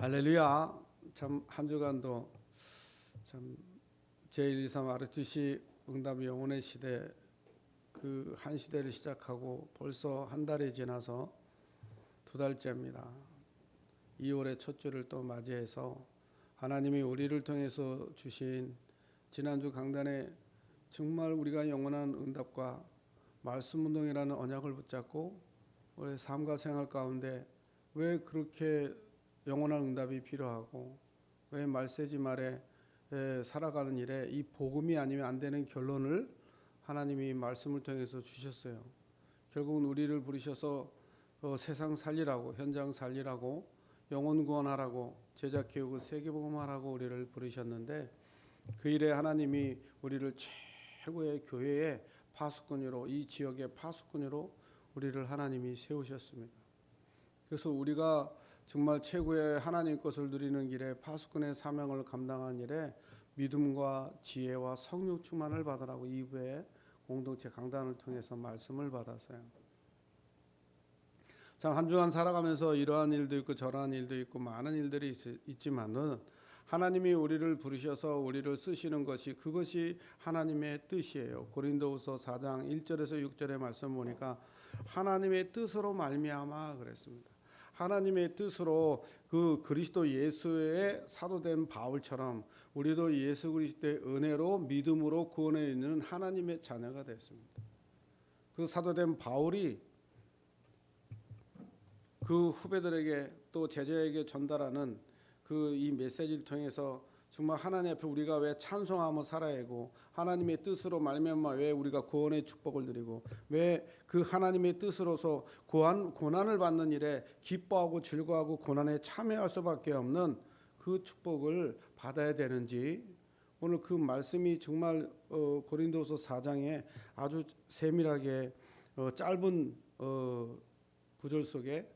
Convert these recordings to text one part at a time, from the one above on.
할렐루야. 참 한 주간도 참 제123 RUTC 응답 영혼의 시대 그 한 시대를 시작하고 벌써 한 달이 지나서 두 달째입니다. 2월의 첫 주를 또 맞이해서 하나님이 우리를 통해서 주신 지난주 강단에 정말 우리가 영원한 응답과 말씀 운동이라는 언약을 붙잡고 우리의 삶과 생활 가운데 왜 그렇게 영원한 응답이 필요하고 왜 말세지 말에 살아가는 일에 이 복음이 아니면 안 되는 결론을 하나님이 말씀을 통해서 주셨어요. 결국은 우리를 부르셔서 세상 살리라고, 현장 살리라고, 영혼 구원하라고, 제자 키우고 세계복음하라고 우리를 부르셨는데 그 일에 하나님이 우리를 최고의 교회의 파수꾼으로, 이 지역의 파수꾼으로 우리를 하나님이 세우셨습니다. 그래서 우리가 정말 최고의 하나님 것을 누리는 길에 파수꾼의 사명을 감당한 일에 믿음과 지혜와 성령 충만을 받으라고 2부의 공동체 강단을 통해서 말씀을 받았어요. 참 한 주간 살아가면서 이러한 일도 있고 저러한 일도 있고 많은 일들이 있지만은 하나님이 우리를 부르셔서 우리를 쓰시는 것이 그것이 하나님의 뜻이에요. 고린도후서 4장 1절에서 6절의 말씀 보니까 하나님의 뜻으로 말미암아 그랬습니다. 하나님의 뜻으로 그 그리스도 예수의 사도된 바울처럼 우리도 예수 그리스도의 은혜로 믿음으로 구원에 있는 하나님의 자녀가 됐습니다. 그 사도된 바울이 그 후배들에게 또 제자에게 전달하는 그 이 메시지를 통해서 정말 하나님 앞에 우리가 왜 찬송하며 살아야 하고 하나님의 뜻으로 말미암아 왜 우리가 구원의 축복을 누리고 왜 그 하나님의 뜻으로서 고난을 받는 일에 기뻐하고 즐거워하고 고난에 참여할 수밖에 없는 그 축복을 받아야 되는지 오늘 그 말씀이 정말 고린도서 4장에 아주 세밀하게 짧은 구절 속에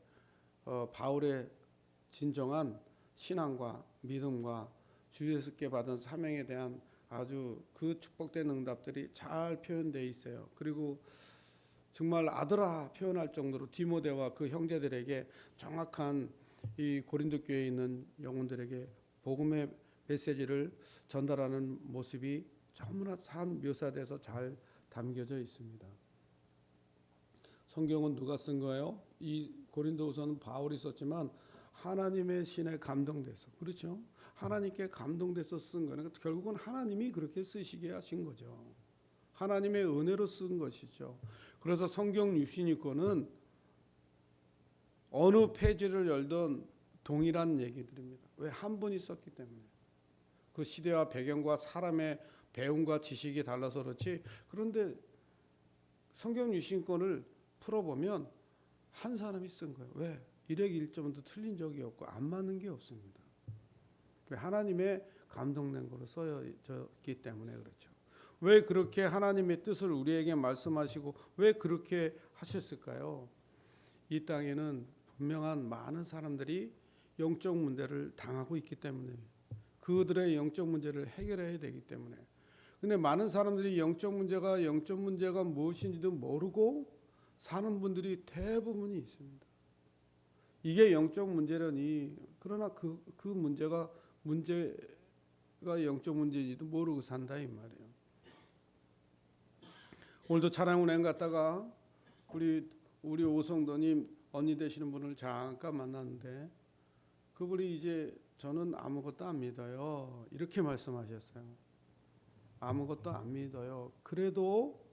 바울의 진정한 신앙과 믿음과 주 예수께 받은 사명에 대한 아주 그 축복된 응답들이 잘 표현되어 있어요. 그리고 정말 아들아 표현할 정도로 디모데와 그 형제들에게 정확한 이 고린도 교회에 있는 영혼들에게 복음의 메시지를 전달하는 모습이 너무나 잘 묘사돼서 잘 담겨져 있습니다. 성경은 누가 쓴 거예요? 이 고린도후서는 바울이 썼지만 하나님의 신에 감동돼서 그렇죠? 하나님께 감동돼서 쓴 거는 결국은 하나님이 그렇게 쓰시게 하신 거죠. 하나님의 은혜로 쓴 것이죠. 그래서 성경 유신이권은 어느 페이지를 열던 동일한 얘기들입니다. 왜? 한 분이 썼기 때문에. 그 시대와 배경과 사람의 배움과 지식이 달라서 그렇지. 그런데 성경 유신권을 풀어보면 한 사람이 쓴 거예요. 왜? 일획일점도 틀린 적이 없고 안 맞는 게 없습니다. 하나님의 감동된 거로 써졌기 때문에 그렇죠. 왜 그렇게 하나님의 뜻을 우리에게 말씀하시고 왜 그렇게 하셨을까요? 이 땅에는 분명한 많은 사람들이 영적 문제를 당하고 있기 때문에 그들의 영적 문제를 해결해야 되기 때문에 근데 많은 사람들이 영적 문제가 무엇인지도 모르고 사는 분들이 대부분이 있습니다. 이게 영적 문제라니 그러나 그 문제가 영적 문제인지도 모르고 산다 이 말이에요. 오늘도 차량 운행 갔다가 우리 오성도님 언니 되시는 분을 잠깐 만났는데 그분이 이제 저는 아무것도 안 믿어요 이렇게 말씀하셨어요. 아무것도 안 믿어요. 그래도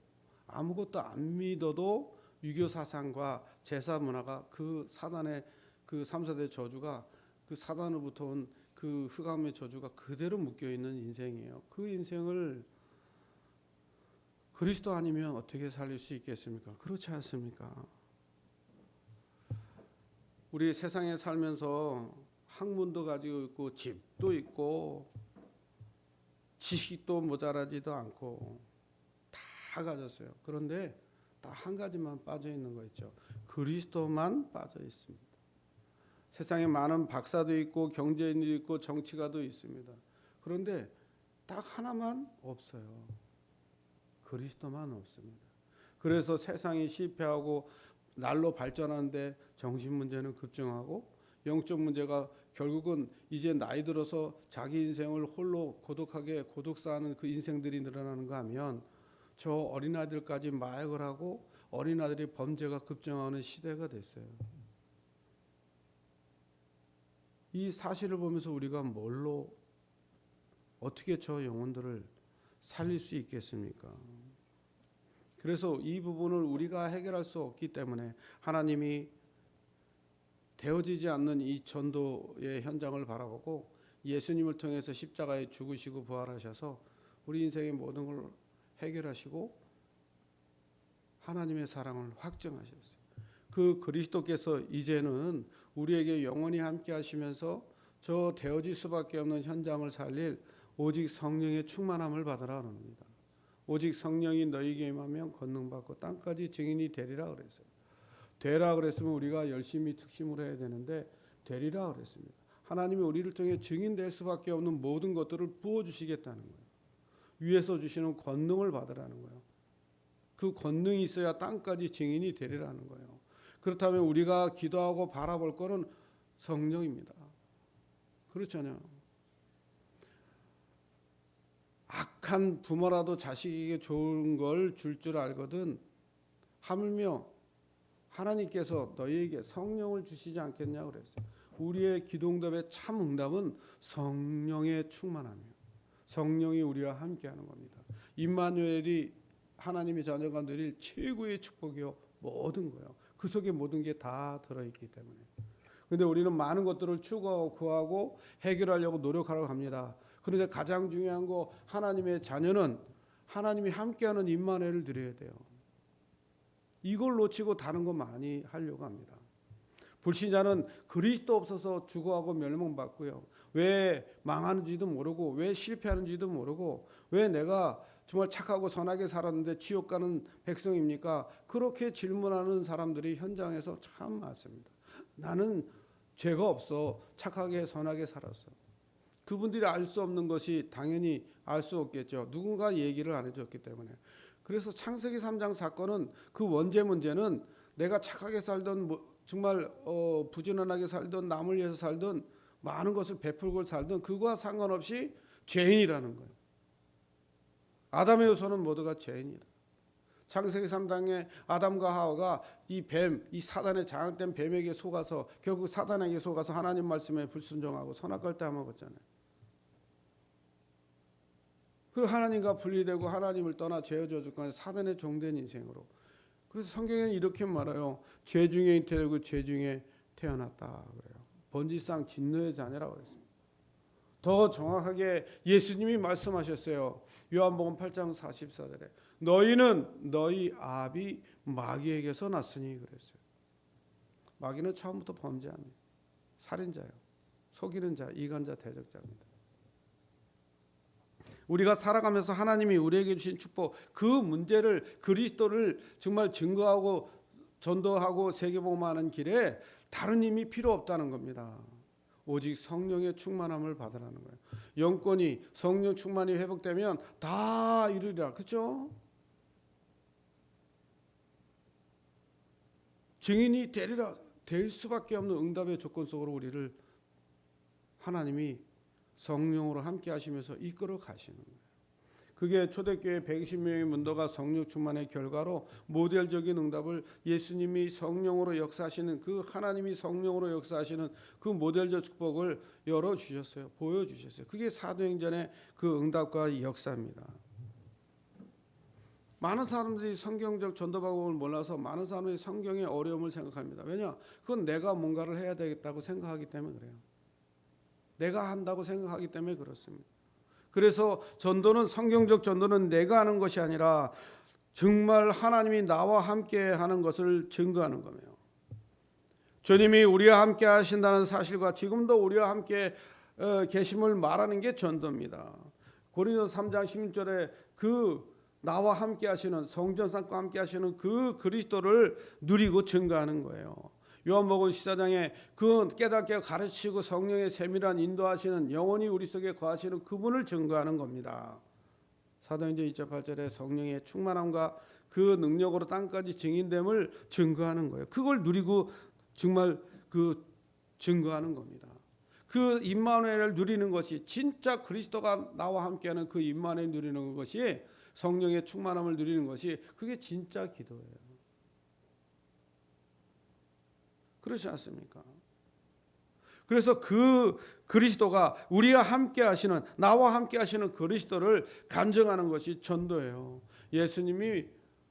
아무것도 안 믿어도 유교 사상과 제사 문화가 그 사단의 그 3세대 저주가 그 사단으로부터 온 그 흑암의 저주가 그대로 묶여 있는 인생이에요. 그 인생을 그리스도 아니면 어떻게 살릴 수 있겠습니까? 그렇지 않습니까? 우리 세상에 살면서 학문도 가지고 있고 집도 있고 지식도 모자라지도 않고 다 가졌어요. 그런데 딱 한 가지만 빠져 있는 거 있죠. 그리스도만 빠져 있습니다. 세상에 많은 박사도 있고 경제인도 있고 정치가도 있습니다. 그런데 딱 하나만 없어요. 그리스도만 없습니다. 그래서 세상이 실패하고 날로 발전하는데 정신 문제는 급증하고 영적 문제가 결국은 이제 나이 들어서 자기 인생을 홀로 고독하게 고독사하는 그 인생들이 늘어나는가 하면 저 어린아이들까지 마약을 하고 어린아이들이 범죄가 급증하는 시대가 됐어요. 이 사실을 보면서 우리가 뭘로 어떻게 저 영혼들을 살릴 수 있겠습니까? 그래서 이 부분을 우리가 해결할 수 없기 때문에 하나님이 되어지지 않는 이 전도의 현장을 바라보고 예수님을 통해서 십자가에 죽으시고 부활하셔서 우리 인생의 모든 걸 해결하시고 하나님의 사랑을 확증하셨어요. 그 그리스도께서 이제는 우리에게 영원히 함께 하시면서 저 되어질 수밖에 없는 현장을 살릴 오직 성령의 충만함을 받으라 합니다. 오직 성령이 너희에게 임하면 권능받고 땅까지 증인이 되리라 그랬어요. 되라 그랬으면 우리가 열심히 특심을 해야 되는데 되리라 그랬습니다. 하나님이 우리를 통해 증인될 수밖에 없는 모든 것들을 부어주시겠다는 거예요. 위에서 주시는 권능을 받으라는 거예요. 그 권능이 있어야 땅까지 증인이 되리라는 거예요. 그렇다면 우리가 기도하고 바라볼 거는 성령입니다. 그렇잖아요. 악한 부모라도 자식에게 좋은 걸 줄 줄 알거든 하물며 하나님께서 너희에게 성령을 주시지 않겠냐 그랬어요. 우리의 기도응답의 참 응답은 성령의 충만함이에요. 성령이 우리와 함께하는 겁니다. 임마누엘이 하나님의 자녀가 누릴 최고의 축복이요 모든 거예요. 그 속에 모든 게 다 들어있기 때문에. 그런데 우리는 많은 것들을 추구하고 구하고 해결하려고 노력하려고 합니다. 그런데 가장 중요한 거 하나님의 자녀는 하나님이 함께하는 임마누엘을 드려야 돼요. 이걸 놓치고 다른 거 많이 하려고 합니다. 불신자는 그리스도 없어서 죽어가고 멸망받고요. 왜 망하는지도 모르고 왜 실패하는지도 모르고 왜 내가 정말 착하고 선하게 살았는데 지옥 가는 백성입니까? 그렇게 질문하는 사람들이 현장에서 참 많습니다. 나는 죄가 없어. 착하게 선하게 살았어. 그분들이 알 수 없는 것이 당연히 알 수 없겠죠. 누군가 얘기를 안 해줬기 때문에. 그래서 창세기 3장 사건은 그 원죄 문제는 내가 착하게 살던 정말 부지런하게 살던 남을 위해서 살던 많은 것을 베풀고 살던 그거와 상관없이 죄인이라는 거예요. 아담의 후손은 모두가 죄인이다. 창세기 3장에 아담과 하와가 이 뱀, 이 사단에 장악된 뱀에게 속아서 결국 사단에게 속아서 하나님 말씀에 불순종하고 선악과를 따먹었잖아요. 그리고 하나님과 분리되고 하나님을 떠나 죄어 저주까지 사단의 종된 인생으로. 그래서 성경에는 이렇게 말해요. 죄 중에 잉태되고 죄 중에 태어났다 그래요. 번지상 진노의 자녀라고 그랬습니다. 더 정확하게 예수님이 말씀하셨어요. 요한복음 8장 44절에 너희는 너희 아비 마귀에게서 났으니 그랬어요. 마귀는 처음부터 범죄합니다. 살인자예요. 속이는 자, 이간자, 대적자입니다. 우리가 살아가면서 하나님이 우리에게 주신 축복 그 문제를 그리스도를 정말 증거하고 전도하고 세계복음하는 길에 다른 힘이 필요 없다는 겁니다. 오직 성령의 충만함을 받으라는 거예요. 영권이 성령 충만이 회복되면 다 이루리라. 그렇죠? 증인이 되리라. 될 수밖에 없는 응답의 조건 속으로 우리를 하나님이 성령으로 함께 하시면서 이끌어 가시는 거예요. 그게 초대교회 120명의 문도가 성령 충만의 결과로 모델적인 응답을 예수님이 성령으로 역사하시는 그 하나님이 성령으로 역사하시는 그 모델적 축복을 열어주셨어요. 보여주셨어요. 그게 사도행전의 그 응답과 역사입니다. 많은 사람들이 성경적 전도 방법을 몰라서 많은 사람들이 성경의 어려움을 생각합니다. 왜냐? 그건 내가 뭔가를 해야 되겠다고 생각하기 때문에 그래요. 내가 한다고 생각하기 때문에 그렇습니다. 그래서 전도는 성경적 전도는 내가 하는 것이 아니라 정말 하나님이 나와 함께 하는 것을 증거하는 거예요. 주님이 우리와 함께 하신다는 사실과 지금도 우리와 함께 계심을 말하는 게 전도입니다. 고린도서 3장 16절에 그 나와 함께 하시는 성전상과 함께 하시는 그 그리스도를 누리고 증거하는 거예요. 요한복음 14장에 그 깨닫게 가르치고 성령의 세밀한 인도하시는 영원히 우리 속에 거하시는 그분을 증거하는 겁니다. 사도행전 2장 8절에 성령의 충만함과 그 능력으로 땅까지 증인됨을 증거하는 거예요. 그걸 누리고 정말 그 증거하는 겁니다. 그 임마누엘을 누리는 것이, 진짜 그리스도가 나와 함께하는 그 임마누엘 누리는 것이, 성령의 충만함을 누리는 것이, 그게 진짜 기도예요. 그렇지 않습니까? 그래서 그 그리스도가, 우리와 함께 하시는, 나와 함께 하시는 그리스도를 간증하는 것이 전도예요. 예수님이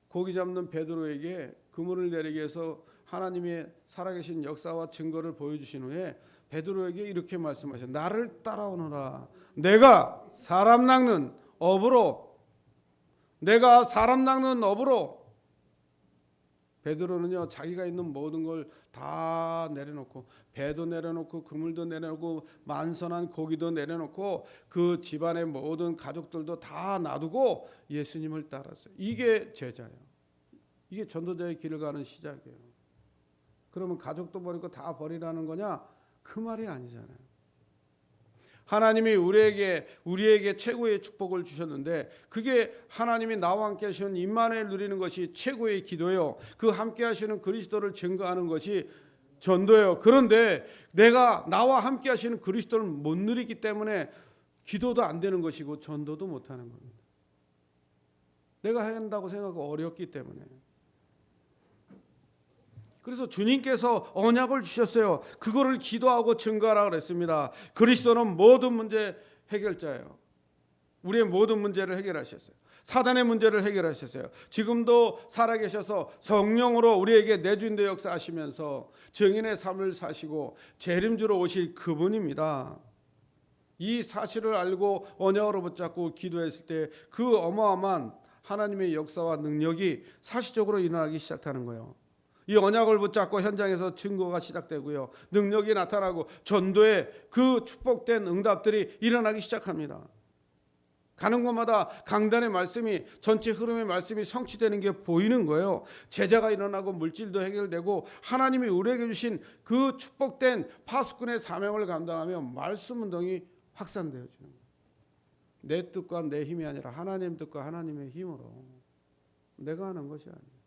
고기 잡는 베드로에게 그물을 내리게 해서 하나님의 살아계신 역사와 증거를 보여주신 후에 베드로에게 이렇게 말씀하셨어요. 나를 따라오너라. 내가 사람 낚는 업으로, 내가 사람 낚는 업으로. 베드로는요, 자기가 있는 모든 걸 다 내려놓고, 배도 내려놓고 그물도 내려놓고 만선한 고기도 내려놓고 그 집안의 모든 가족들도 다 놔두고 예수님을 따랐어요. 이게 제자예요. 이게 전도자의 길을 가는 시작이에요. 그러면 가족도 버리고 다 버리라는 거냐? 그 말이 아니잖아요. 하나님이 우리에게 최고의 축복을 주셨는데, 그게 하나님이 나와 함께 하시는 임마누엘 누리는 것이 최고의 기도예요. 그 함께 하시는 그리스도를 증거하는 것이 전도예요. 그런데 내가 나와 함께 하시는 그리스도를 못 누리기 때문에 기도도 안 되는 것이고 전도도 못 하는 겁니다. 내가 한다고 생각하고 어렵기 때문에. 그래서 주님께서 언약을 주셨어요. 그거를 기도하고 증거하라 그랬습니다. 그리스도는 모든 문제 해결자예요. 우리의 모든 문제를 해결하셨어요. 사단의 문제를 해결하셨어요. 지금도 살아계셔서 성령으로 우리에게 내주인도 역사하시면서 증인의 삶을 사시고 재림주로 오실 그분입니다. 이 사실을 알고 언약으로 붙잡고 기도했을 때 그 어마어마한 하나님의 역사와 능력이 사실적으로 일어나기 시작하는 거예요. 이 언약을 붙잡고 현장에서 증거가 시작되고요, 능력이 나타나고 전도의 그 축복된 응답들이 일어나기 시작합니다. 가는 곳마다 강단의 말씀이, 전체 흐름의 말씀이 성취되는 게 보이는 거예요. 제자가 일어나고 물질도 해결되고 하나님이 우리에게 주신 그 축복된 파수꾼의 사명을 감당하며 말씀 운동이 확산되어지는 거예요. 내 뜻과 내 힘이 아니라 하나님 뜻과 하나님의 힘으로. 내가 하는 것이 아니에요.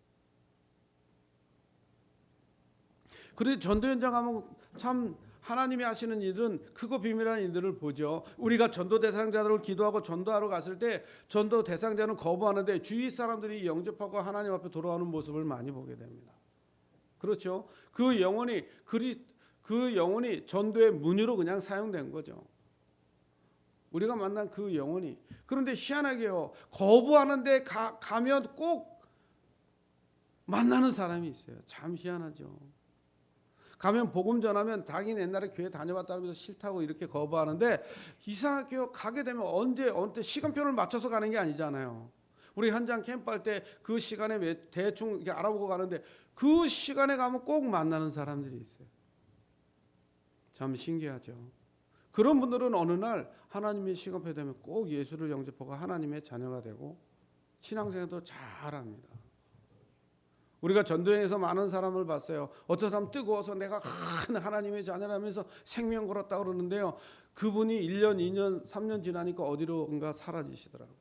그래서 전도 현장 가면 참 하나님이 하시는 일은 크고 비밀한 일들을 보죠. 우리가 전도 대상자들을 기도하고 전도하러 갔을 때 전도 대상자는 거부하는데 주위 사람들이 영접하고 하나님 앞에 돌아오는 모습을 많이 보게 됩니다. 그렇죠? 그 영혼이 전도의 문유로 그냥 사용된 거죠. 우리가 만난 그 영혼이. 그런데 희한하게요, 거부하는데 가면 꼭 만나는 사람이 있어요. 참 희한하죠. 가면 복음 전하면 자기는 옛날에 교회 다녀봤다면서 싫다고 이렇게 거부하는데, 이상하게 가게 되면 언제 시간표를 맞춰서 가는 게 아니잖아요. 우리 현장 캠프할 때 그 시간에 대충 이렇게 알아보고 가는데 그 시간에 가면 꼭 만나는 사람들이 있어요. 참 신기하죠. 그런 분들은 어느 날 하나님의 시간표 되면 꼭 예수를 영접하고 하나님의 자녀가 되고 신앙생활도 잘합니다. 우리가 전도행에서 많은 사람을 봤어요. 어떤 사람 뜨거워서 내가 하나님의 자녀라면서 생명 걸었다 그러는데요, 그분이 1년, 2년, 3년 지나니까 어디론가 사라지시더라고요.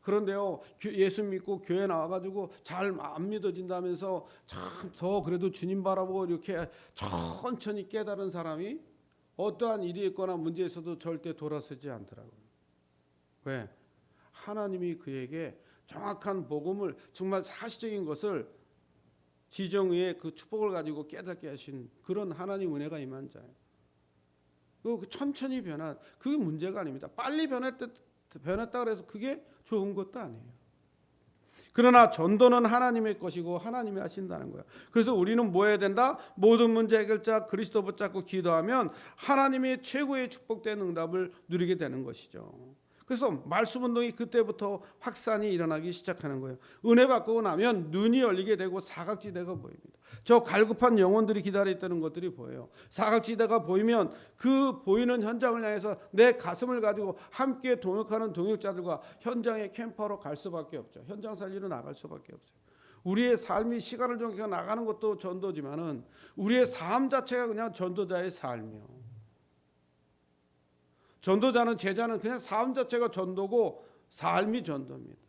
그런데요, 예수 믿고 교회 나와가지고 잘 안 믿어진다면서 참 더 그래도 주님 바라보고 이렇게 천천히 깨달은 사람이 어떠한 일이 있거나 문제 있어도 절대 돌아서지 않더라고요. 왜? 하나님이 그에게 정확한 복음을, 정말 사실적인 것을 지정의 그 축복을 가지고 깨닫게 하신 그런 하나님 은혜가 임한 자예요. 그 천천히 변한, 그게 문제가 아닙니다. 빨리 변했다 그래서 그게 좋은 것도 아니에요. 그러나 전도는 하나님의 것이고 하나님이 하신다는 거예요. 그래서 우리는 뭐 해야 된다? 모든 문제 해결자 그리스도 붙잡고 기도하면 하나님의 최고의 축복된 응답을 누리게 되는 것이죠. 그래서 말씀 운동이 그때부터 확산이 일어나기 시작하는 거예요. 은혜 받고 나면 눈이 열리게 되고 사각지대가 보입니다. 저 갈급한 영혼들이 기다렸다는 것들이 보여요. 사각지대가 보이면 그 보이는 현장을 향해서 내 가슴을 가지고 함께 동역하는 동역자들과 현장에 캠퍼로 갈 수밖에 없죠. 현장 살리러 나갈 수밖에 없어요. 우리의 삶이 시간을 정해서 나가는 것도 전도지만은 우리의 삶 자체가 그냥 전도자의 삶이요. 전도자는, 제자는 그냥 삶 자체가 전도고 삶이 전도입니다.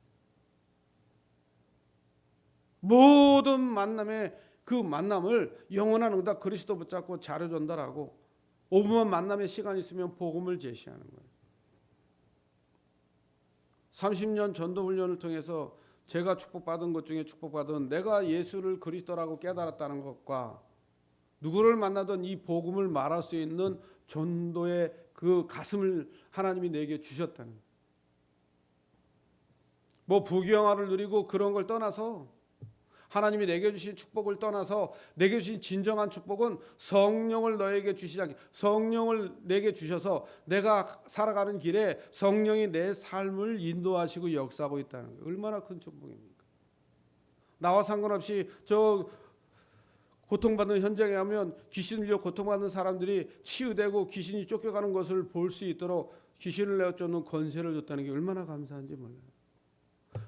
모든 만남의 그 만남을 영원한 응답 그리스도 붙잡고 자료 전달하고 5분만 만남의 시간이 있으면 복음을 제시하는 거예요. 30년 전도 훈련을 통해서 제가 축복받은 것 중에 축복받은 내가 예수를 그리스도라고 깨달았다는 것과 누구를 만나든 이 복음을 말할 수 있는 전도의 그 가슴을 하나님이 내게 주셨다는 거예요. 뭐 부귀영화를 누리고 그런 걸 떠나서 하나님이 내게 주신 축복을 떠나서 내게 주신 진정한 축복은 성령을 너에게 주시지 않게 성령을 내게 주셔서 내가 살아가는 길에 성령이 내 삶을 인도하시고 역사하고 있다는 거예요. 얼마나 큰 축복입니까? 나와 상관없이 저 고통받는 현장에 하면 귀신 들려 고통받는 사람들이 치유되고 귀신이 쫓겨가는 것을 볼 수 있도록 귀신을 내쫓는 권세를 줬다는 게 얼마나 감사한지 몰라요.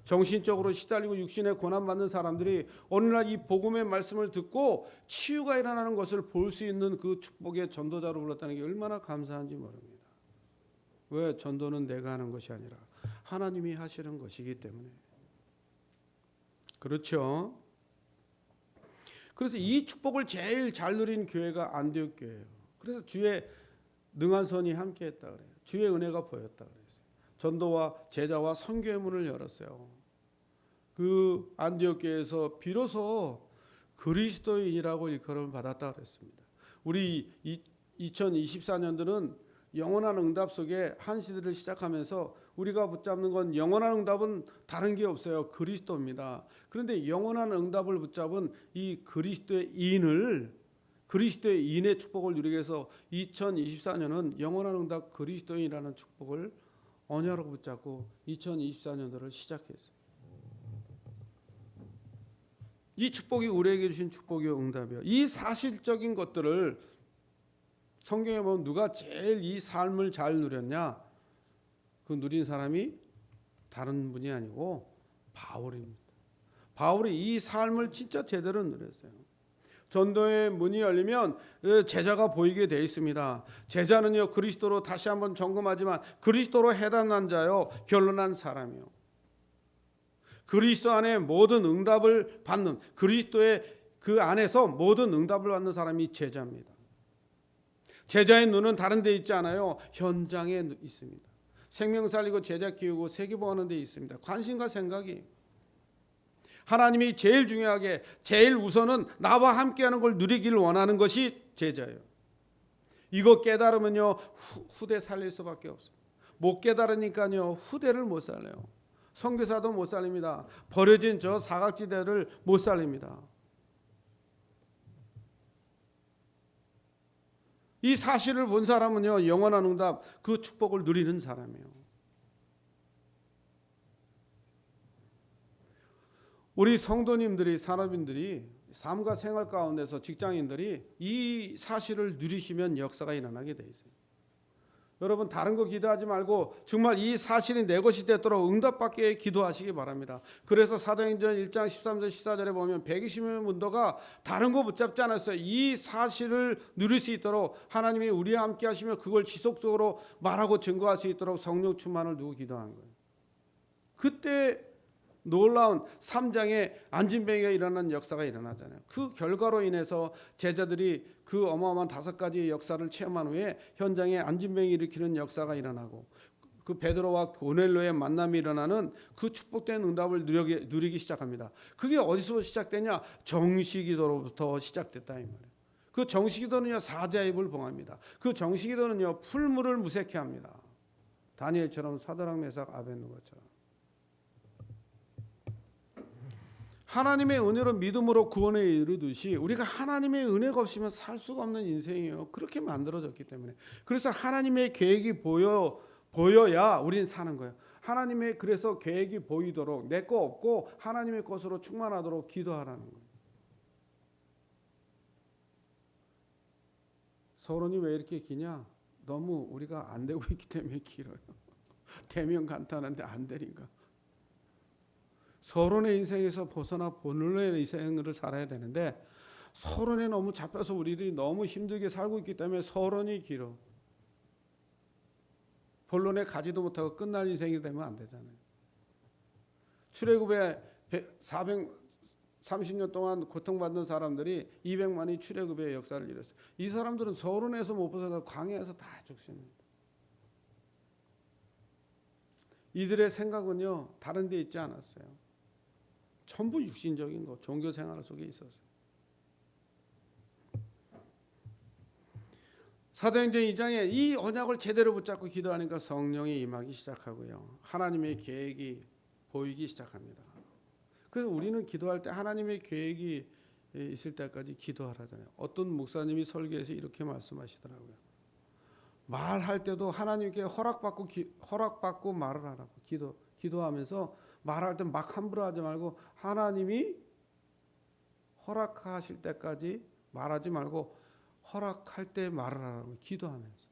정신적으로 시달리고 육신에 고난받는 사람들이 어느 날 이 복음의 말씀을 듣고 치유가 일어나는 것을 볼 수 있는 그 축복의 전도자로 불렀다는 게 얼마나 감사한지 모릅니다. 왜? 전도는 내가 하는 것이 아니라 하나님이 하시는 것이기 때문에. 그렇죠? 그래서 이 축복을 제일 잘 누린 교회가 안디옥 교회예요. 그래서 주의 능한 손이 함께했다 그래요. 주의 은혜가 보였다 그랬어요. 전도와 제자와 선교의 문을 열었어요. 그 안디옥 교회에서 비로소 그리스도인이라고 일컬음을 받았다 그랬습니다. 우리 2024년도는 영원한 응답 속에 한 시대를 시작하면서 우리가 붙잡는 건 영원한 응답은 다른 게 없어요. 그리스도입니다. 그런데 영원한 응답을 붙잡은 이 그리스도의 인의 축복을 누리기 위해서 2024년은 영원한 응답 그리스도인이라는 축복을 언약으로 붙잡고 2024년도를 시작했어요. 이 축복이 우리에게 주신 축복이요 응답이요. 이 사실적인 것들을 성경에 보면 누가 제일 이 삶을 잘 누렸냐? 그 누린 사람이 다른 분이 아니고 바울입니다. 바울이 이 삶을 진짜 제대로 누렸어요. 전도의 문이 열리면 제자가 보이게 돼 있습니다. 제자는요 그리스도로 다시 한번 점검하지만 그리스도로 해당한 자요 결론한 사람이요. 그리스도 안에 모든 응답을 받는 그리스도의 그 안에서 모든 응답을 받는 사람이 제자입니다. 제자의 눈은 다른 데 있지 않아요. 현장에 있습니다. 생명 살리고 제자 키우고 세계보하는 데 있습니다. 관심과 생각이 하나님이 제일 중요하게 제일 우선은 나와 함께하는 걸 누리기를 원하는 것이 제자예요. 이거 깨달으면요 후대 살릴 수밖에 없어요. 못 깨달으니까요 후대를 못 살려요. 선교사도 못 살립니다. 버려진 저 사각지대를 못 살립니다. 이 사실을 본 사람은요 영원한 응답 그 축복을 누리는 사람이에요. 우리 성도님들이 산업인들이 삶과 생활 가운데서 직장인들이 이 사실을 누리시면 역사가 일어나게 돼 있어요. 여러분 다른 거 기도하지 말고 정말 이 사실이 내 것이 되도록 응답받게 기도하시기 바랍니다. 그래서 사도행전 1장 13절 14절에 보면 120명 문도가 다른 거 붙잡지 않았어요. 이 사실을 누릴 수 있도록 하나님이 우리와 함께 하시며 그걸 지속적으로 말하고 증거할 수 있도록 성령 충만을 두고 기도한 거예요. 그때 놀라운 3장의 안진뱅이가 일어나는 역사가 일어나잖아요. 그 결과로 인해서 제자들이 그 어마어마한 5가지의 역사를 체험한 후에 현장에 안진뱅이 일으키는 역사가 일어나고 그 베드로와 고넬료의 만남이 일어나는 그 축복된 응답을 누리기 시작합니다. 그게 어디서 시작되냐? 정시기도로부터 시작됐다 이 말이에요. 그 정시기도는요 사자입을 봉합니다. 그 정시기도는요 풀물을 무색해 합니다. 다니엘처럼 사드락 메삭 아벳느고처럼. 하나님의 은혜로 믿음으로 구원에 이르듯이 우리가 하나님의 은혜가 없으면 살 수가 없는 인생이에요. 그렇게 만들어졌기 때문에. 그래서 하나님의 계획이 보여야 우린 사는 거예요. 하나님의 그래서 계획이 보이도록 내 거 없고 하나님의 것으로 충만하도록 기도하라는 거예요. 서론이 왜 이렇게 기냐? 너무 우리가 안 되고 있기 때문에 길어요. 되면 간단한데 안 되니까. 서론의 인생에서 벗어나 본론의 인생을 살아야 되는데 서론에 너무 잡혀서 우리들이 너무 힘들게 살고 있기 때문에 서론이 길어. 본론에 가지도 못하고 끝날 인생이 되면 안 되잖아요. 출애굽에 30년 동안 고통받는 사람들이 200만이 출애굽의 역사를 이뤘어요. 이 사람들은 서론에서 못 벗어나 광야에서 다 죽습니다. 이들의 생각은요 다른 데 있지 않았어요. 전부 육신적인 거, 종교 생활 속에 있었어요. 사도행전 2장에 이 언약을 제대로 붙잡고 기도하니까 성령이 임하기 시작하고요. 하나님의 계획이 보이기 시작합니다. 그래서 우리는 기도할 때 하나님의 계획이 있을 때까지 기도하라잖아요. 어떤 목사님이 설교에서 이렇게 말씀하시더라고요. 말할 때도 하나님께 허락받고 말을 하라고. 기도하면서 말할 때 막 함부로 하지 말고 하나님이 허락하실 때까지 말하지 말고 허락할 때 말을 하라고. 기도하면서.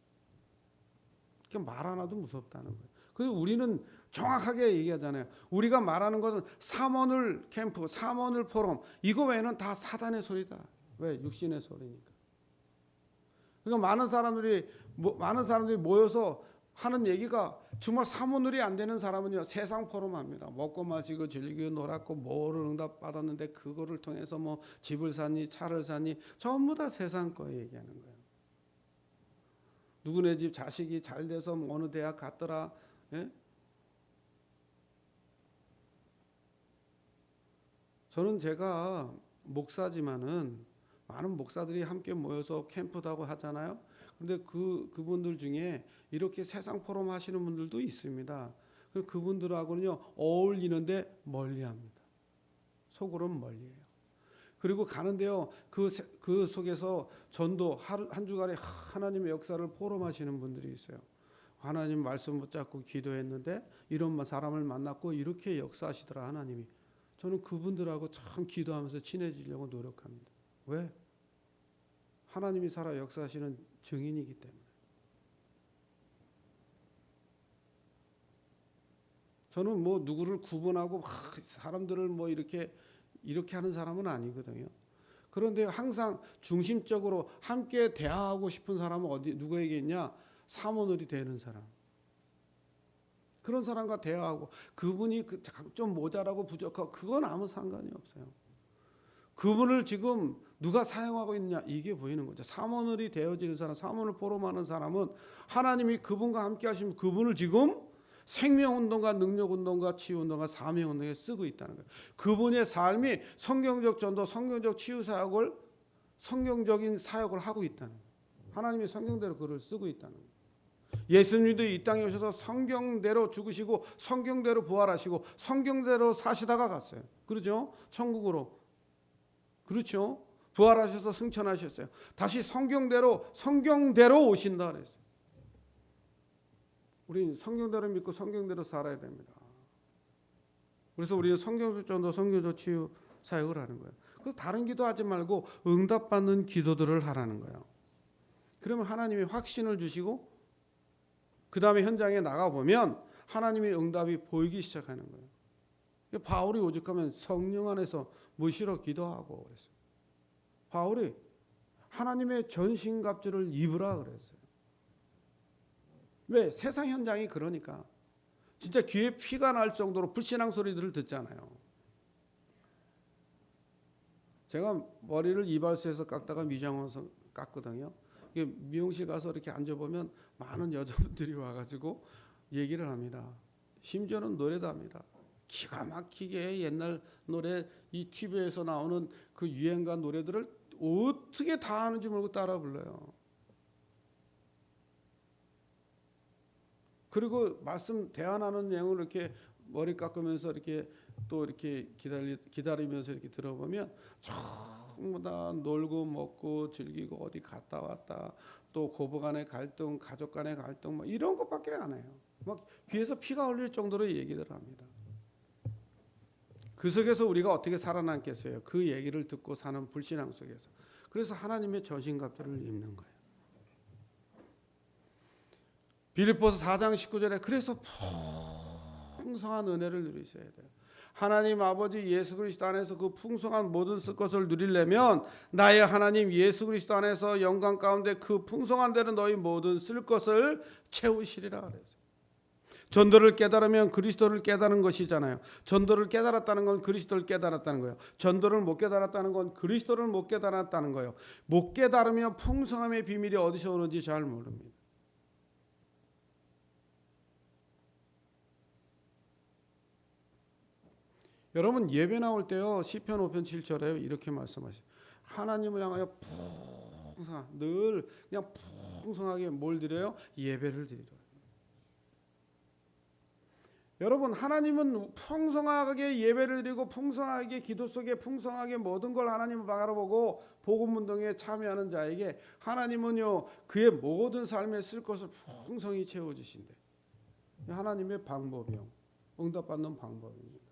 그러니까 말 하나도 무섭다는 거예요. 그래서 우리는 정확하게 얘기하잖아요. 우리가 말하는 것은 삼원을 캠프, 삼원을 포럼 이거 외에는 다 사단의 소리다. 왜? 육신의 소리니까. 그러니까 많은 사람들이 모여서 하는 얘기가 정말 사모늘이 안 되는 사람은요 세상 포럼합니다. 먹고 마시고 즐기고 놀았고 뭐를 응답 받았는데 그거를 통해서 뭐 집을 사니 차를 사니 전부 다 세상 거 얘기하는 거예요. 누구네 집 자식이 잘 돼서 어느 대학 갔더라. 예? 저는 제가 목사지만은 많은 목사들이 함께 모여서 캠프도 하고 하잖아요. 그런데 그분들 중에 이렇게 세상 포럼 하시는 분들도 있습니다. 그분들하고는요 어울리는데 멀리합니다. 속으로는 멀리해요. 그리고 가는데요 그 속에서 전도 한 주간에 하나님의 역사를 포럼하시는 분들이 있어요. 하나님 말씀 붙잡고 기도했는데 이런 사람을 만났고 이렇게 역사하시더라 하나님이. 저는 그분들하고 참 기도하면서 친해지려고 노력합니다. 왜? 하나님이 살아 역사하시는 증인이기 때문에. 저는 뭐 누구를 구분하고 사람들을 뭐 이렇게 하는 사람은 아니거든요. 그런데 항상 중심적으로 함께 대화하고 싶은 사람은 누구에게 있냐? 사모늘이 되는 사람. 그런 사람과 대화하고 그분이 좀 모자라고 부족하고 그건 아무 상관이 없어요. 그분을 지금 누가 사용하고 있냐 이게 보이는 거죠. 사모늘이 되어지는 사람, 사모늘 포럼하는 사람은 하나님이 그분과 함께 하시면 그분을 지금 생명운동가 능력운동가 치유운동가 사명운동에 쓰고 있다는 거예요. 그분의 삶이 성경적 전도, 성경적 치유사역을 성경적인 사역을 하고 있다는 거예요. 하나님이 성경대로 그를 쓰고 있다는 거예요. 예수님도 이 땅에 오셔서 성경대로 죽으시고 성경대로 부활하시고 성경대로 사시다가 갔어요. 그렇죠? 천국으로. 그렇죠? 부활하셔서 승천하셨어요. 다시 성경대로 오신다 그랬어요. 우리는 성경대로 믿고 성경대로 살아야 됩니다. 그래서 우리는 성경적 전도, 성경적 치유 사역을 하는 거예요. 그래서 다른 기도하지 말고 응답받는 기도들을 하라는 거예요. 그러면 하나님이 확신을 주시고 그 다음에 현장에 나가보면 하나님의 응답이 보이기 시작하는 거예요. 바울이 오죽하면 성령 안에서 무시로 기도하고 그랬어요. 바울이 하나님의 전신갑주를 입으라 그랬어요. 왜? 세상 현장이 그러니까. 진짜 귀에 피가 날 정도로 불신앙 소리들을 듣잖아요. 제가 머리를 이발소에서 깎다가 미장원에서 깎거든요. 미용실 가서 이렇게 앉아보면 많은 여자분들이 와가지고 얘기를 합니다. 심지어는 노래도 합니다. 기가 막히게 옛날 노래, 이 TV에서 나오는 그 유행가 노래들을 어떻게 다 하는지 모르고 따라 불러요. 그리고 말씀 대화하는 내용을 이렇게 머리 깎으면서 이렇게 또 이렇게 기다리면서 이렇게 들어보면 전부 다 놀고 먹고 즐기고 어디 갔다 왔다 또 고부 간의 갈등, 가족 간의 갈등 뭐 이런 것밖에 안 해요. 막 귀에서 피가 흘릴 정도로 얘기를 합니다. 그 속에서 우리가 어떻게 살아남겠어요? 그 얘기를 듣고 사는 불신앙 속에서. 그래서 하나님의 전신갑주를 입는 거예요. 빌립보서 4장 19절에 그래서 풍성한 은혜를 누리셔야 돼요. 하나님 아버지 예수 그리스도 안에서 그 풍성한 모든 것을 누리려면 나의 하나님 예수 그리스도 안에서 영광 가운데 그 풍성한 대로 너희 모든 쓸 것을 채우시리라 그랬어요. 전도를 깨달으면 그리스도를 깨달은 것이잖아요. 전도를 깨달았다는 건 그리스도를 깨달았다는 거예요. 전도를 못 깨달았다는 건 그리스도를 못 깨달았다는 거예요. 못 깨달으면 풍성함의 비밀이 어디서 오는지 잘 모릅니다. 여러분 예배 나올 때요, 시편 5편 7절에 이렇게 말씀하세요. 하나님을 향하여 늘 그냥 풍성하게 뭘 드려요? 예배를 드리라. 여러분 하나님은 풍성하게 예배를 드리고 풍성하게 기도 속에 풍성하게 모든 걸 하나님을 바라보고 복음 운동에 참여하는 자에게 하나님은요 그의 모든 삶에 쓸 것을 풍성히 채워주신대. 하나님의 방법이요, 응답받는 방법입니다.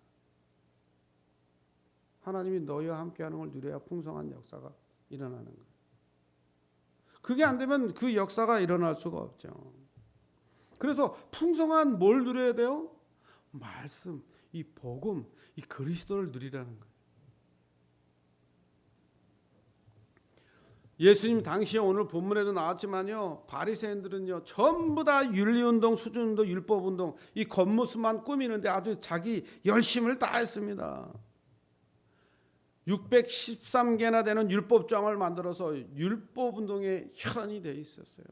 하나님이 너희와 함께하는 걸 누려야 풍성한 역사가 일어나는 거예요. 그게 안 되면 그 역사가 일어날 수가 없죠. 그래서 풍성한 뭘 누려야 돼요? 말씀, 이 복음, 이 그리스도를 누리라는 거예요. 예수님 당시에 오늘 본문에도 나왔지만요, 바리새인들은요 전부 다 윤리운동, 수준운동, 율법운동 이 겉모습만 꾸미는데 아주 자기 열심을 다했습니다. 613개나 되는 율법장을 만들어서 율법운동에 혈안이 돼 있었어요.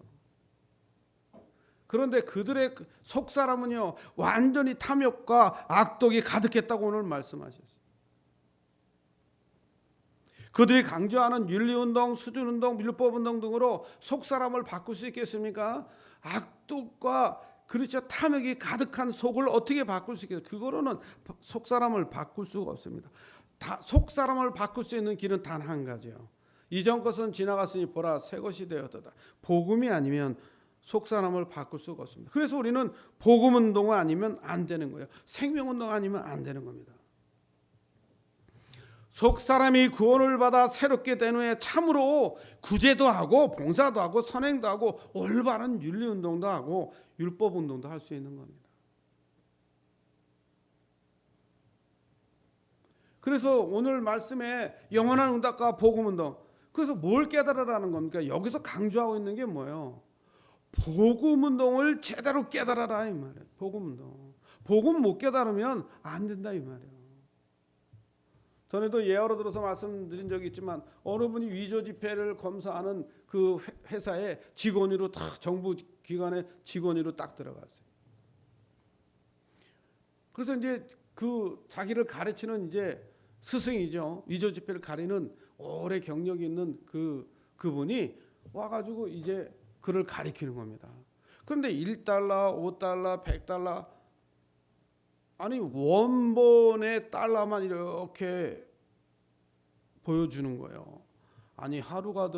그런데 그들의 속사람은요 완전히 탐욕과 악독이 가득했다고 오늘 말씀하셨어요. 그들이 강조하는 윤리운동, 수준운동, 율법운동 등으로 속사람을 바꿀 수 있겠습니까? 악독과 그렇죠 탐욕이 가득한 속을 어떻게 바꿀 수 있겠어요? 그거로는 속사람을 바꿀 수가 없습니다. 속사람을 바꿀 수 있는 길은 단 한 가지요. 이전 것은 지나갔으니 보라 새 것이 되었도다. 복음이 아니면 속사람을 바꿀 수가 없습니다. 그래서 우리는 복음운동 아니면 안 되는 거예요. 생명운동 아니면 안 되는 겁니다. 속사람이 구원을 받아 새롭게 된 후에 참으로 구제도 하고 봉사도 하고 선행도 하고 올바른 윤리운동도 하고 율법운동도 할 수 있는 겁니다. 그래서 오늘 말씀에 영원한 응답과 복음운동, 그래서 뭘 깨달으라는 겁니까? 여기서 강조하고 있는 게 뭐예요? 복음운동을 제대로 깨달아라 이 말이에요. 복음운동. 복음 못 깨달으면 안 된다 이 말이에요. 전에도 예화로 들어서 말씀드린 적이 있지만 어느 분이 위조 지폐를 검사하는 그 회사에 직원으로 딱 정부 기관의 직원으로 딱 들어갔어요. 그래서 이제 그 자기를 가르치는 이제 스승이죠. 위조 지폐를 가리는 오래 경력이 있는 그분이 와가지고 이제 그를 가리키는 겁니다. 그런데 1달러, 5달러, 100달러 아니 원본의 달러만 이렇게 보여주는 거예요. 아니 하루가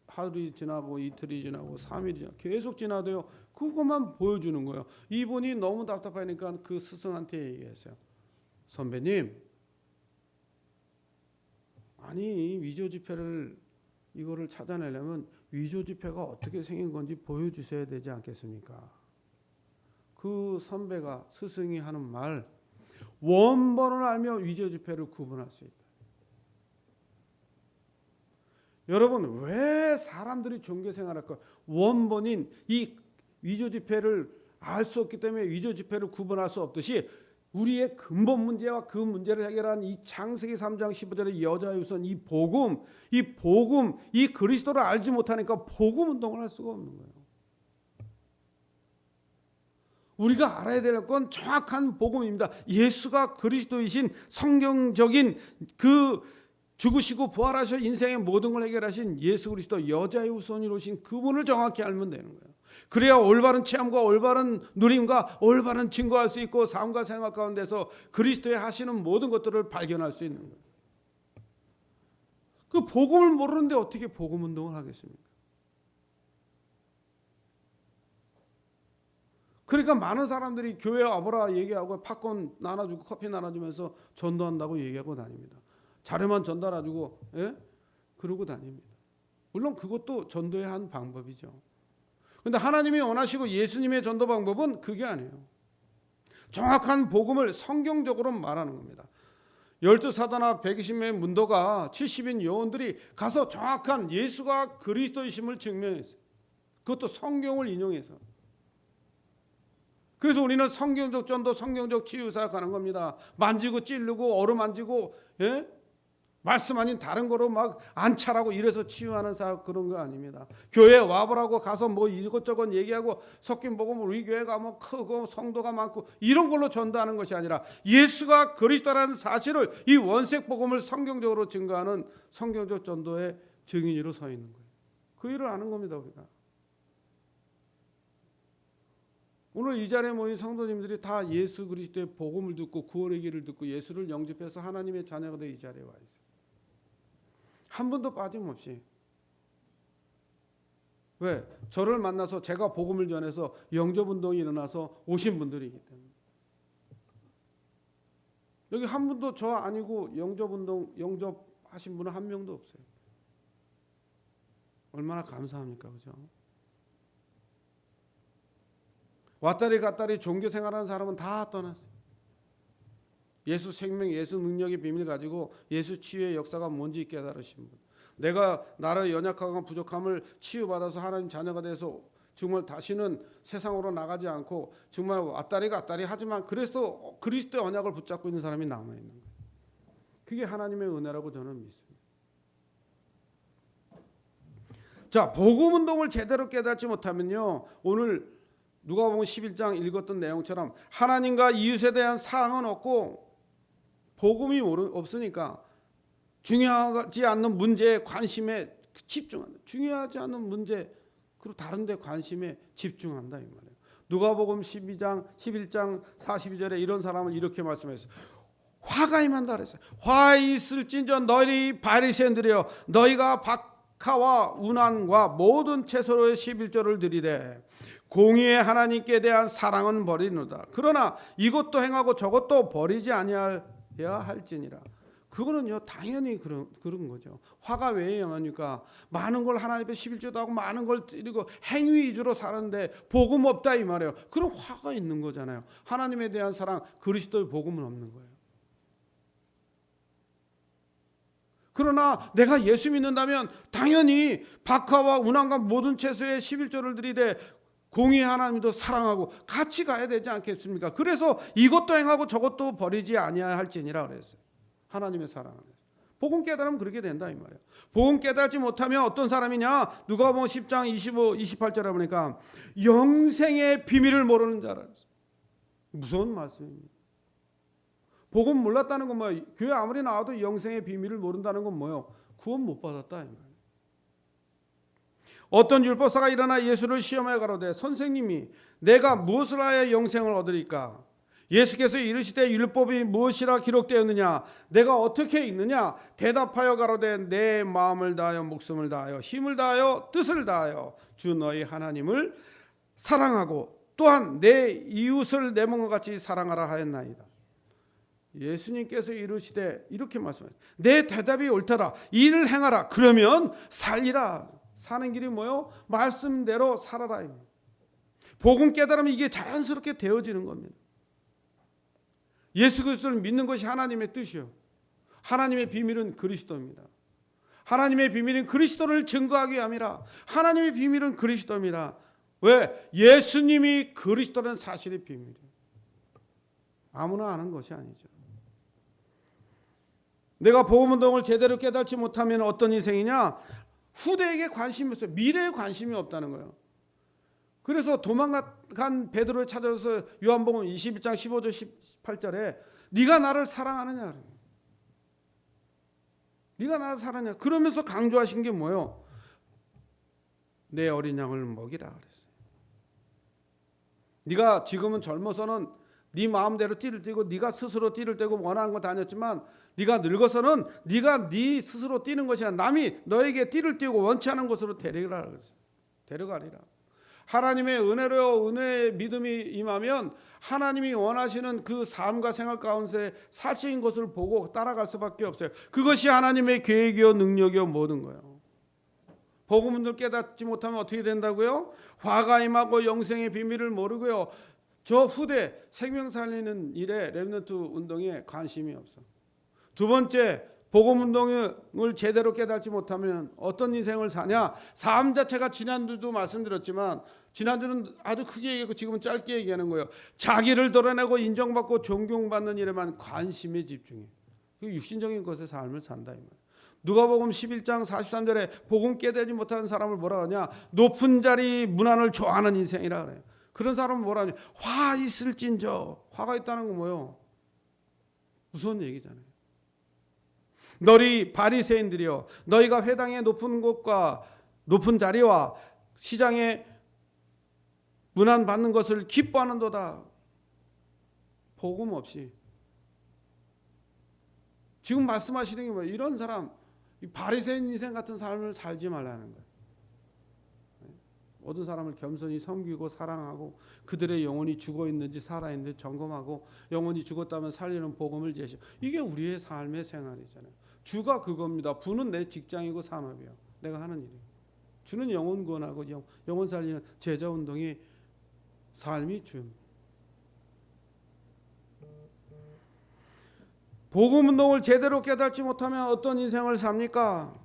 하루이 지나고 이틀이 지나고 3일이 지나고 계속 지나도요 그것만 보여주는 거예요. 이분이 너무 답답하니까 그 스승한테 얘기했어요. 선배님, 아니 위조 지폐를 이거를 찾아내려면 위조 지폐가 어떻게 생긴 건지 보여주셔야 되지 않겠습니까? 그 선배가 스승이 하는 말, 원본을 알면 위조 지폐를 구분할 수 있다. 여러분 왜 사람들이 종교 생활할까? 원본인 이 위조 지폐를 알 수 없기 때문에 위조 지폐를 구분할 수 없듯이 우리의 근본 문제와 그 문제를 해결한 이 창세기 3장 15절의 여자의 우선 이 복음, 이 그리스도를 알지 못하니까 복음 운동을 할 수가 없는 거예요. 우리가 알아야 될 건 정확한 복음입니다. 예수가 그리스도이신 성경적인 그 죽으시고 부활하셔 인생의 모든 걸 해결하신 예수 그리스도 여자의 후손으로 오신 그분을 정확히 알면 되는 거예요. 그래야 올바른 체험과 올바른 누림과 올바른 증거할 수 있고 삶과 생활 가운데서 그리스도의 하시는 모든 것들을 발견할 수 있는 거예요. 그 복음을 모르는데 어떻게 복음 운동을 하겠습니까? 그러니까 많은 사람들이 교회 와보라 얘기하고 팝콘 나눠주고 커피 나눠주면서 전도한다고 얘기하고 다닙니다. 자료만 전달해주고 그러고 다닙니다. 물론 그것도 전도의 한 방법이죠. 그런데 하나님이 원하시고 예수님의 전도 방법은 그게 아니에요. 정확한 복음을 성경적으로 말하는 겁니다. 12사도나 120명의 문도가 70인 요원들이 가서 정확한 예수가 그리스도이심을 증명했어요. 그것도 성경을 인용해서. 그래서 우리는 성경적 전도, 성경적 치유 사역하는 겁니다. 만지고 찌르고 어루만지고, 예? 말씀 아닌 다른 거로 막 안찰하고 이래서 치유하는 사역 그런 거 아닙니다. 교회 와보라고 가서 뭐 이것저것 얘기하고 섞인 복음 우리 교회가 뭐 크고 성도가 많고 이런 걸로 전도하는 것이 아니라 예수가 그리스도라는 사실을, 이 원색 복음을 성경적으로 증거하는 성경적 전도의 증인으로 서 있는 거예요. 그 일을 아는 겁니다, 우리가. 오늘 이 자리에 모인 성도님들이 다 예수 그리스도의 복음을 듣고 구원의 길을 듣고 예수를 영접해서 하나님의 자녀가 되어 이 자리에 와 있어요. 한 분도 빠짐없이. 왜? 저를 만나서 제가 복음을 전해서 영접운동이 일어나서 오신 분들이기 때문에. 여기 한 분도 저 아니고 영접하신 분은 한 명도 없어요. 얼마나 감사합니까, 그죠? 왔다리 갔다리 종교 생활하는 사람은 다 떠났어요. 예수 생명, 예수 능력의 비밀 가지고 예수 치유의 역사가 뭔지 깨달으신 분. 내가 나의 연약함과 부족함을 치유받아서 하나님 자녀가 돼서 정말 다시는 세상으로 나가지 않고 정말 왔다리 갔다리 하지만 그래서 그리스도의 언약을 붙잡고 있는 사람이 남아있는 거예요. 그게 하나님의 은혜라고 저는 믿습니다. 자, 복음운동을 제대로 깨닫지 못하면요, 오늘 누가복음 11장 읽었던 내용처럼 하나님과 이웃에 대한 사랑은 없고 복음이 없으니까 중요하지 않는 문제에 관심에 집중한다. 중요하지 않는 문제 그리고 다른 데 관심에 집중한다 이 말이에요. 누가복음 11장 42절에 이런 사람을 이렇게 말씀했어요. 화가 임한다 그랬어요. 화 있을진저 너희 바리새인들이여, 너희가 박하와 운한과 모든 채소로의 11조를 드리되 공의의 하나님께 대한 사랑은 버리노다. 그러나 이것도 행하고 저것도 버리지 아니하여야 할지니라. 그거는요 당연히 그런 거죠. 화가 왜 영하니까 많은 걸 하나님 앞에 11조도 하고 많은 걸 드리고 행위 위주로 사는데 복음 없다 이 말이에요. 그럼 화가 있는 거잖아요. 하나님에 대한 사랑, 그리스도의 복음은 없는 거예요. 그러나 내가 예수 믿는다면 당연히 박하와 운한과 모든 채소에 11조를 드리되 공의 하나님도 사랑하고 같이 가야 되지 않겠습니까? 그래서 이것도 행하고 저것도 버리지 아니해야 할지니라 그랬어요. 하나님의 사랑을. 복음 깨달으면 그렇게 된다 이 말이에요. 복음 깨닫지 못하면 어떤 사람이냐? 누가복음 10장 25, 28절에 보니까 영생의 비밀을 모르는 자라. 무서운 말씀입니다. 복음 몰랐다는 건 뭐예요? 교회 아무리 나와도 영생의 비밀을 모른다는 건 뭐예요? 구원 못 받았다 이 말이에요. 어떤 율법사가 일어나 예수를 시험해 가로되 선생님이 내가 무엇을 하여 영생을 얻으리까? 예수께서 이르시되 율법이 무엇이라 기록되었느냐? 내가 어떻게 읽느냐? 대답하여 가로되 내 마음을 다하여 목숨을 다하여 힘을 다하여 뜻을 다하여 주 너희 하나님을 사랑하고 또한 내 이웃을 내 몸과 같이 사랑하라 하였나이다. 예수님께서 이르시되 이렇게 말씀하셨어요. 내 대답이 옳더라. 이를 행하라. 그러면 살리라. 사는 길이 뭐요? 말씀대로 살아라. 복음 깨달으면 이게 자연스럽게 되어지는 겁니다. 예수 그리스도를 믿는 것이 하나님의 뜻이요. 하나님의 비밀은 그리스도입니다. 하나님의 비밀은 그리스도를 증거하기 위함이라. 하나님의 비밀은 그리스도입니다. 왜? 예수님이 그리스도라는 사실의 비밀이에요. 아무나 아는 것이 아니죠. 내가 복음운동을 제대로 깨닫지 못하면 어떤 인생이냐? 후대에게 관심이 없어요. 미래에 관심이 없다는 거예요. 그래서 도망간 베드로를 찾아서 요한복음 21장 15절 18절에 네가 나를 사랑하느냐? 네가 나를 사랑하느냐? 그러면서 강조하신 게 뭐예요? 내 어린 양을 먹이라 그랬어요. 네가 지금은 젊어서는 네 마음대로 띠를 띠고 네가 스스로 띠를 떼고 원하는 거 다녔지만 네가 늙어서는 네가 네 스스로 띠는 것이 아니라 남이 너에게 띠를 띠고 원치 않은 곳으로 데려가라 그랬어요. 데려가리라. 하나님의 은혜로 은혜의 믿음이 임하면 하나님이 원하시는 그 삶과 생활 가운데 사실인 것을 보고 따라갈 수밖에 없어요. 그것이 하나님의 계획이요 능력이요 모든 거예요. 복음을 깨닫지 못하면 어떻게 된다고요? 화가 임하고 영생의 비밀을 모르고요. 저 후대 생명 살리는 일에 렘넌트 운동에 관심이 없어. 두 번째, 복음 운동을 제대로 깨닫지 못하면 어떤 인생을 사냐? 삶 자체가 지난주도 말씀드렸지만 지난주는 아주 크게 얘기하고 지금은 짧게 얘기하는 거예요. 자기를 드러내고 인정받고 존경받는 일에만 관심에 집중해. 육신적인 것의 삶을 산다 이 말이에요. 누가복음 11장 43절에 복음 깨닫지 못하는 사람을 뭐라 하냐? 높은 자리 문안을 좋아하는 인생이라 그래요. 그런 사람은 뭐라 하냐? 화 있을진저. 화가 있다는 건 뭐예요? 무서운 얘기잖아요. 너희 바리새인들이여, 너희가 회당의 높은 곳과 높은 자리와 시장에 문안 받는 것을 기뻐하는도다. 복음 없이. 지금 말씀하시는 게 뭐예요? 이런 사람, 이 바리새인 인생 같은 삶을 살지 말라는 거예요. 모든 사람을 겸손히 섬기고 사랑하고 그들의 영혼이 죽어 있는지 살아 있는지 점검하고 영혼이 죽었다면 살리는 복음을 제시. 이게 우리의 삶의 생활이잖아요. 주가 그겁니다. 부는 내 직장이고 산업이요. 내가 하는 일이. 주는 영혼 구원하고 영혼 살리는 제자 운동이 삶이 주입니다. 복음 운동을 제대로 깨닫지 못하면 어떤 인생을 삽니까?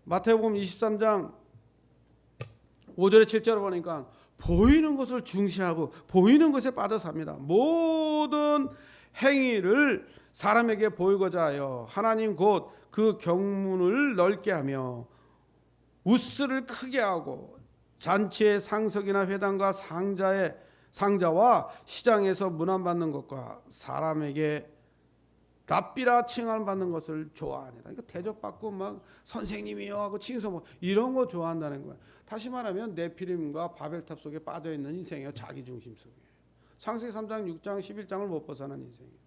마태복음 23장 5절에 7절을 보니까 보이는 것을 중시하고 보이는 것에 빠져 삽니다. 모든 행위를 사람에게 보이고자 하여 하나님 곧 그 경문을 넓게 하며 우스를 크게 하고 잔치의 상석이나 회당과 상자와 시장에서 문안받는 것과 사람에게 랍비라 칭함 받는 것을 좋아하니라. 그러니까 대접받고 막 선생님이요 하고 칭송 뭐 이런 거 좋아한다는 거예요. 다시 말하면 네피림과 바벨탑 속에 빠져 있는 인생이에요. 자기 중심 속에. 창세기 3장, 6장, 11장을 못 벗어난 인생이에요.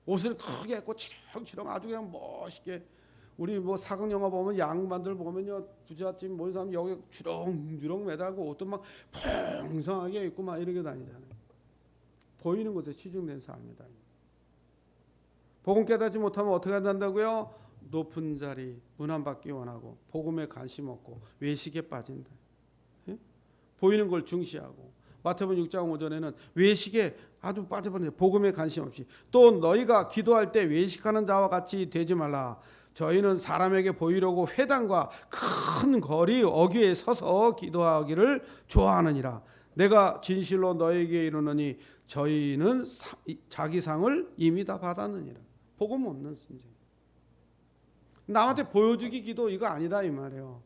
옷을 크게 입고 치렁치렁 아주 그냥 멋있게. 우리 뭐 사극 영화 보면 양반들 보면요 부잣집 모인 사람 여기 주렁주렁 매달고 옷도 막 풍성하게 입고 막 이렇게 다니잖아요. 보이는 것에 치중된 삶이다. 복음 깨닫지 못하면 어떻게 한다고요? 높은 자리 문안받기 원하고 복음에 관심 없고 외식에 빠진다. 예? 보이는 걸 중시하고 마태복음 6장 5절에는 외식에 아주 빠져버리네. 복음에 관심 없이. 또 너희가 기도할 때 외식하는 자와 같이 되지 말라. 저희는 사람에게 보이려고 회당과 큰 거리 어귀에 서서 기도하기를 좋아하느니라. 내가 진실로 너에게 이르노니 저희는 자기 상을 이미 다 받았느니라. 복음 없는 인생. 남한테 보여주기 기도 이거 아니다 이 말이에요.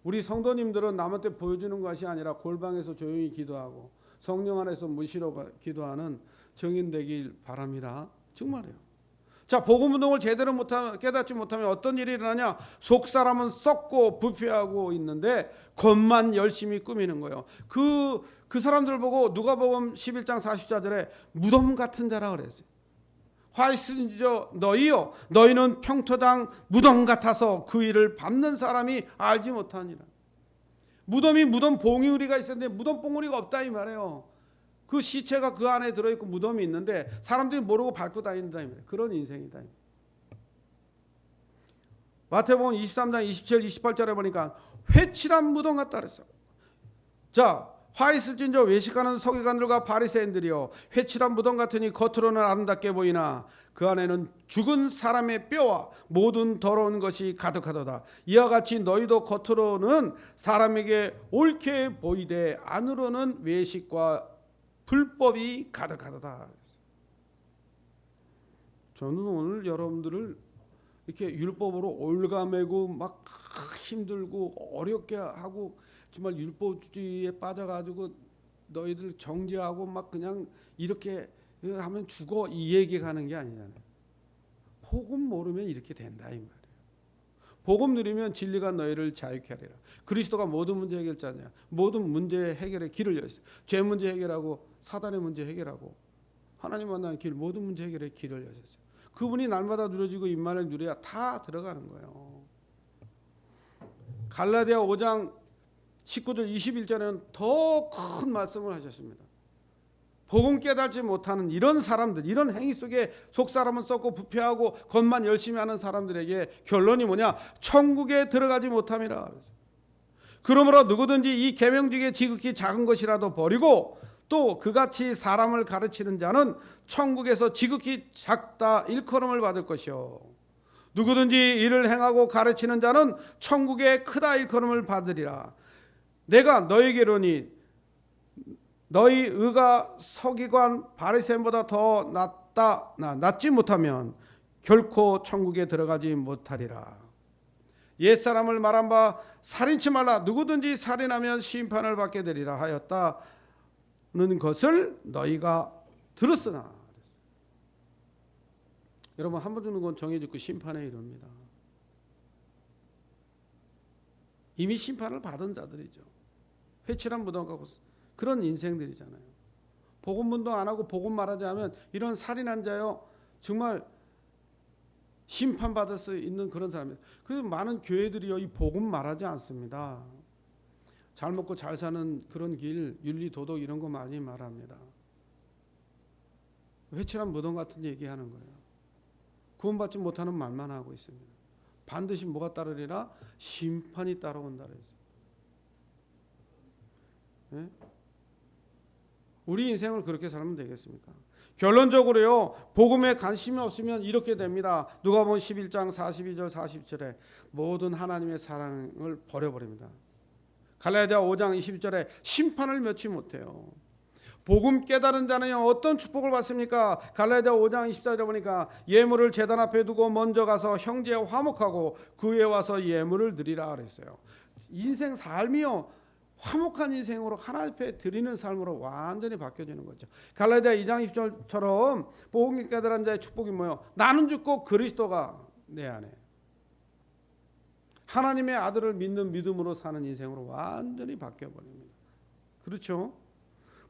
우리 성도님들은 남한테 보여주는 것이 아니라 골방에서 조용히 기도하고 성령 안에서 무시로 기도하는 정인 되길 바랍니다. 정말이에요. 자, 복음 운동을 제대로 깨닫지 못하면 어떤 일이 일어나냐? 속 사람은 썩고 부패하고 있는데 겉만 열심히 꾸미는 거예요. 그 사람들 보고 누가복음 11장 44절에 무덤 같은 자라 그랬어요. 화 있을진저 너희요, 너희는 평토장 무덤 같아서 그 일을 밟는 사람이 알지 못하니라. 무덤이 무덤 봉우리가 있었는데 무덤 봉우리가 없다 이 말이에요. 그 시체가 그 안에 들어있고 무덤이 있는데 사람들이 모르고 밟고 다닌다 이 말이에요. 그런 인생이다. 마태복음 23장 27, 28절에 보니까 회칠한 무덤 같다 그랬어. 자, 화 있을진저 외식하는 서기관들과 바리새인들이여, 회칠한 무덤 같으니 겉으로는 아름답게 보이나 그 안에는 죽은 사람의 뼈와 모든 더러운 것이 가득하도다. 이와 같이 너희도 겉으로는 사람에게 옳게 보이되 안으로는 외식과 불법이 가득하도다. 저는 오늘 여러분들을 이렇게 율법으로 올가매고 막 힘들고 어렵게 하고 정말 율법주의에 빠져가지고 너희들 정죄하고 막 그냥 이렇게 하면 죽어 이 얘기 가는 게 아니잖아요. 복음 모르면 이렇게 된다 이 말이에요. 복음 누리면 진리가 너희를 자유케 하리라. 그리스도가 모든 문제 해결자냐. 모든 문제 해결의 길을 열었어요. 죄 문제 해결하고 사단의 문제 해결하고 하나님 만나는 길, 모든 문제 해결의 길을 여셨어요. 그분이 날마다 누려지고 임만을 누려야 다 들어가는 거예요. 갈라디아 5장 19절 21절에는 더 큰 말씀을 하셨습니다. 복음 깨닫지 못하는 이런 사람들, 이런 행위 속에 속 사람은 썩고 부패하고 겉만 열심히 하는 사람들에게 결론이 뭐냐? 천국에 들어가지 못함이라. 그러므로 누구든지 이 계명 중에 지극히 작은 것이라도 버리고 또 그같이 사람을 가르치는 자는 천국에서 지극히 작다 일컬음을 받을 것이요 누구든지 이를 행하고 가르치는 자는 천국에 크다 일컬음을 받으리라. 내가 너희에게로니 너희 의가 서기관 바리새인보다 더 낫지 못하면 결코 천국에 들어가지 못하리라. 옛사람을 말한 바 살인치 말라 누구든지 살인하면 심판을 받게 되리라 하였다는 것을 너희가 들었으나. 여러분 한 번 죽는 건 정해졌고 심판에 이릅니다. 이미 심판을 받은 자들이죠. 회칠한 무덤 가고 그런 인생들이잖아요. 복음 운동 안 하고 복음 말하지 않으면 이런 살인한 자요 정말 심판받을 수 있는 그런 사람입니다. 그래서 많은 교회들이요 이 복음 말하지 않습니다. 잘 먹고 잘 사는 그런 길, 윤리, 도덕 이런 거 많이 말합니다. 회칠한 무덤 같은 얘기하는 거예요. 구원받지 못하는 말만 하고 있습니다. 반드시 뭐가 따르리라? 심판이 따라온다 그랬어요. 네? 우리 인생을 그렇게 살면 되겠습니까? 결론적으로요 복음에 관심이 없으면 이렇게 됩니다. 누가복음 11장 42절 40절에 모든 하나님의 사랑을 버려버립니다. 갈라디아 5장 22절에 심판을 면치 못해요. 복음 깨달은 자는 어떤 축복을 받습니까? 갈라디아 5장 24절에 보니까 예물을 제단 앞에 두고 먼저 가서 형제와 화목하고 그 후에 와서 예물을 드리라 그랬어요. 인생 삶이요 화목한 인생으로 하나님 앞에 드리는 삶으로 완전히 바뀌어지는 거죠. 갈라디아 2장 20절처럼 복음 깨달은 자의 축복이 뭐예요? 나는 죽고 그리스도가 내 안에. 하나님의 아들을 믿는 믿음으로 사는 인생으로 완전히 바뀌어버립니다. 그렇죠?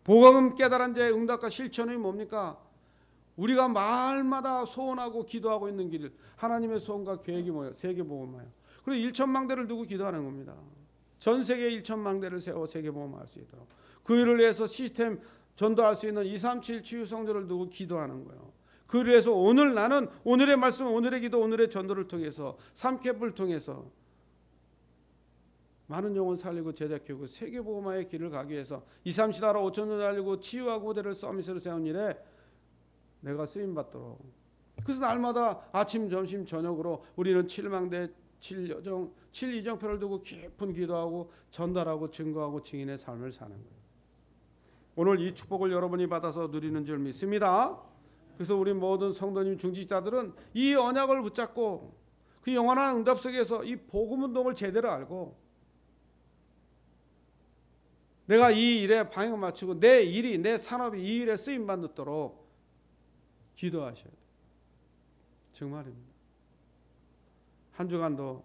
복음 깨달은 자의 응답과 실천이 뭡니까? 우리가 말마다 소원하고 기도하고 있는 길, 하나님의 소원과 계획이 뭐예요? 세계복음화요. 그리고 1천망대를 두고 기도하는 겁니다. 전 세계 1천망대를 세워 세계복음화할 수 있도록 그 일을 위해서 시스템 전도할 수 있는 237 치유성전을 두고 기도하는 거예요. 그를 위해서 오늘 나는 오늘의 말씀, 오늘의 기도, 오늘의 전도를 통해서 삼캠프를 통해서 많은 영혼 살리고 제자 키우고 세계복음화의 길을 가기 위해서 237 나라 5천년 살리고 치유하고 대를 서밋으로 세운 일에 내가 쓰임받도록. 그래서 날마다 아침 점심 저녁으로 우리는 7망대 7이정표를 두고 깊은 기도하고 전달하고 증거하고 증인의 삶을 사는 거예요. 오늘 이 축복을 여러분이 받아서 누리는 줄 믿습니다. 그래서 우리 모든 성도님 중직자들은 이 언약을 붙잡고 그 영원한 응답 속에서 이 복음 운동을 제대로 알고 내가 이 일에 방향을 맞추고 내 일이 내 산업이 이 일에 쓰임 받도록 기도하셔야 돼요. 정말입니다. 한 주간도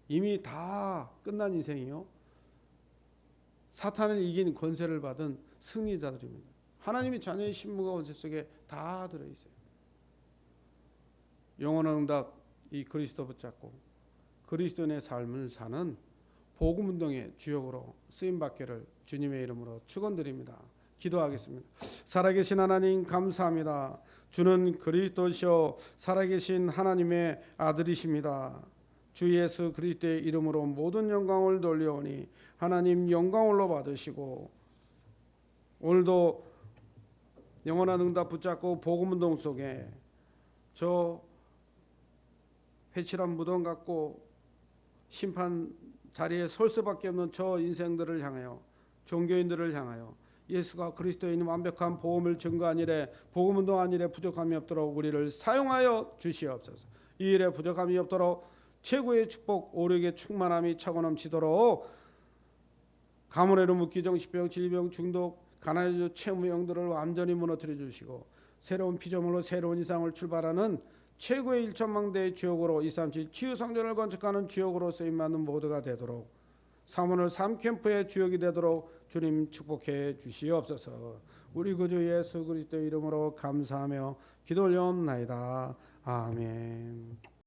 이미 다 끝난 인생이요 사탄을 이긴 권세를 받은 승리자들입니다. 하나님이 자녀의 신분과 권세 속에 다 들어있어요. 영원한 응답 이 그리스도 붙잡고 그리스도인의 삶을 사는 복음운동의 주역으로 쓰임받기를 주님의 이름으로 축원드립니다. 기도하겠습니다. 살아계신 하나님 감사합니다. 주는 그리스도시요 살아계신 하나님의 아들이십니다. 주 예수 그리스도의 이름으로 모든 영광을 돌려오니 하나님 영광을로 받으시고 오늘도 영원한 응답 붙잡고 복음운동 속에 저 회칠한 무덤 같고 심판 자리에 설 수밖에 없는 저 인생들을 향하여 종교인들을 향하여 예수가 그리스도인 완벽한 복음을 증거한 일에 복음운동한 일에 부족함이 없도록 우리를 사용하여 주시옵소서. 이 일에 부족함이 없도록 최고의 축복 오력의 충만함이 차고 넘치도록 가문에로 묻기정 십병 질병 중독 가난해져 채무형들을 완전히 무너뜨려 주시고 새로운 피조물로 새로운 이상을 출발하는 최고의 1천망대의 주역으로 237 치유성전을 건축하는 주역으로 쓰임받는 모두가 되도록 사문을 삼캠프의 주역이 되도록 주님 축복해 주시옵소서. 우리 구주 예수 그리스도의 이름으로 감사하며 기도 올려옵나이다. 아멘.